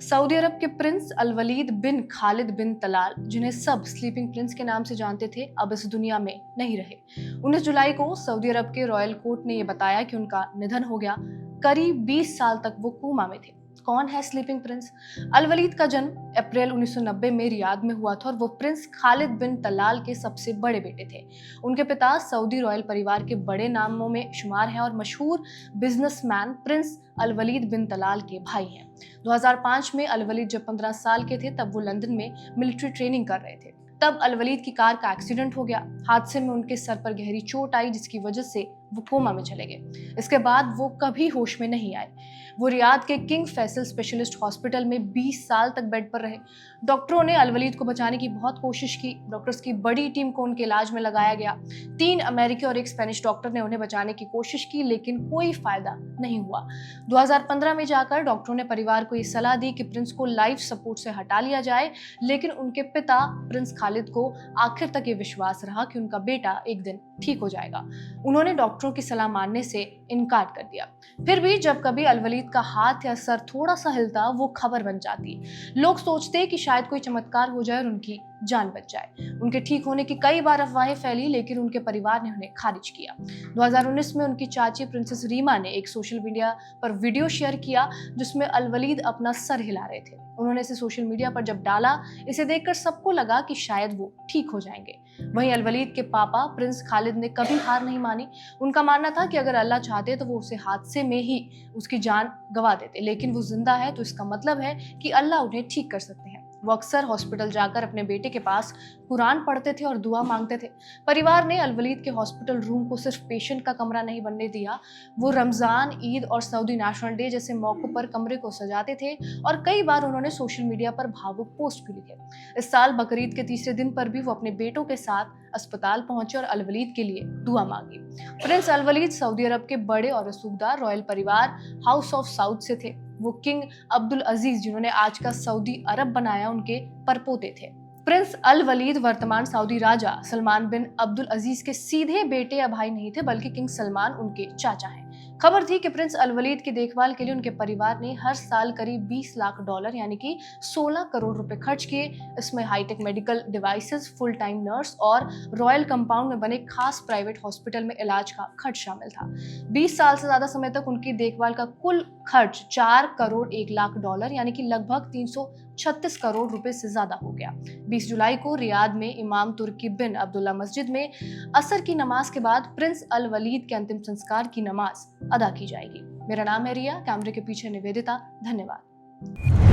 Saudi अरब के Prince अल वलीद बिन खालिद बिन तलाल, जिन्हें सब स्लीपिंग प्रिंस के नाम से जानते थे, अब इस दुनिया में नहीं रहे। 19 जुलाई को सऊदी अरब के रॉयल कोर्ट ने यह बताया कि उनका निधन हो गया। करीब 20 साल तक वो कोमा में थे। कौन है स्लीपिंग प्रिंस? अल वलीद का जन्म अप्रैल 1990 में रियाद में हुआ था और वो प्रिंस खालिद बिन तलाल के सबसे बड़े बेटे थे। उनके पिता सऊदी रॉयल परिवार के बड़े नामों में शुमार हैं और मशहूर बिजनेसमैन प्रिंस अल वलीद बिन तलाल के भाई हैं। 2005 में अल वलीद जब 15 साल के थे तब वो लंदन में मिलिट्री ट्रेनिंग कर रहे थे। तब अल वलीद की कार का एक्सीडेंट हो गया। हादसे में उनके सर पर गहरी चोट आई, जिसकी वजह से वो कोमा में चले गए। इसके बाद वो कभी होश में नहीं आए। वो रियाद के किंग फैसल स्पेशलिस्ट हॉस्पिटल में 20 साल तक बेड पर रहे। डॉक्टरों ने अल वलीद को बचाने की बहुत कोशिश की। डॉक्टर्स की बड़ी टीम को उनके इलाज में लगाया गया। 3 अमेरिकी और 1 स्पेनिश डॉक्टर ने उन्हें बचाने की कोशिश की, लेकिन कोई फायदा नहीं हुआ। 2015 में जाकर डॉक्टरों ने परिवार को ये सलाह दी कि प्रिंस को लाइफ सपोर्ट से हटा लिया जाए, लेकिन उनके पिता प्रिंस खालिद को आखिर तक ये विश्वास रहा कि उनका बेटा एक दिन ठीक हो जाएगा। उन्होंने डॉक्टरों की सलाह मानने से इनकार कर दिया। फिर भी जब कभी अल वलीद का हाथ या सर थोड़ा सा हिलता, वो खबर बन जाती। लोग सोचते कि शायद कोई चमत्कार हो जाए और उनकी जान बच जाए। उनके ठीक होने की कई बार अफवाहें फैली, लेकिन उनके परिवार ने उन्हें खारिज किया। 2019 में उनकी चाची प्रिंसेस रीमा ने एक सोशल मीडिया पर वीडियो शेयर किया जिसमें अल वलीद अपना सर हिला रहे थे। उन्होंने इसे सोशल मीडिया पर जब डाला, इसे देखकर सबको लगा कि शायद वो ठीक हो जाएंगे। वहीं अल वलीद के पापा प्रिंस खालिद ने कभी हार नहीं मानी। उनका मानना था कि अगर अल्लाह चाहते तो वो उसे हादसे में ही उसकी जान गंवा देते, लेकिन वो जिंदा है तो इसका मतलब है कि अल्लाह उन्हें ठीक कर सकते हैं। वो अक्सर हॉस्पिटल जाकर अपने बेटे के पास कुरान पढ़ते थे और दुआ मांगते थे। परिवार ने अल वलीद के हॉस्पिटल रूम को सिर्फ पेशेंट का कमरा नहीं बनने दिया। वो रमजान, ईद और सऊदी नेशनल डे जैसे मौकों पर कमरे को सजाते थे और कई बार उन्होंने सोशल मीडिया पर भावुक पोस्ट भी लिखे। इस साल बकरीद के तीसरे दिन पर भी वो अपने बेटों के साथ अस्पताल पहुंचे और अल वलीद के लिए दुआ मांगी। प्रिंस अल वलीद सऊदी अरब के बड़े और रसूखदार रॉयल परिवार हाउस ऑफ साउद से थे। वो किंग अब्दुल अजीज, जिन्होंने आज का सऊदी अरब बनाया, उनके परपोते थे। प्रिंस अल वलीद वर्तमान सऊदी राजा सलमान बिन अब्दुल अजीज के सीधे बेटे या भाई नहीं थे, बल्कि किंग सलमान उनके चाचा हैं। खबर थी कि प्रिंस अल वलीद की देखभाल के लिए उनके परिवार ने हर साल करीब $20 लाख यानी कि 16 करोड़ रुपए खर्च किए। इसमें high tech medical devices, full time nurse और रॉयल कंपाउंड में बने खास प्राइवेट हॉस्पिटल में इलाज का खर्च शामिल था। 20 साल से ज्यादा समय तक उनकी देखभाल का कुल खर्च $4 करोड़ 1 लाख यानी कि लगभग 336 करोड़ रुपए से ज्यादा हो गया। 20 जुलाई को रियाद में इमाम तुर्की बिन अब्दुल्ला मस्जिद में असर की नमाज के बाद प्रिंस अल वलीद के अंतिम संस्कार की नमाज अदा की जाएगी। मेरा नाम है रिया, कैमरे के पीछे निवेदिता। धन्यवाद।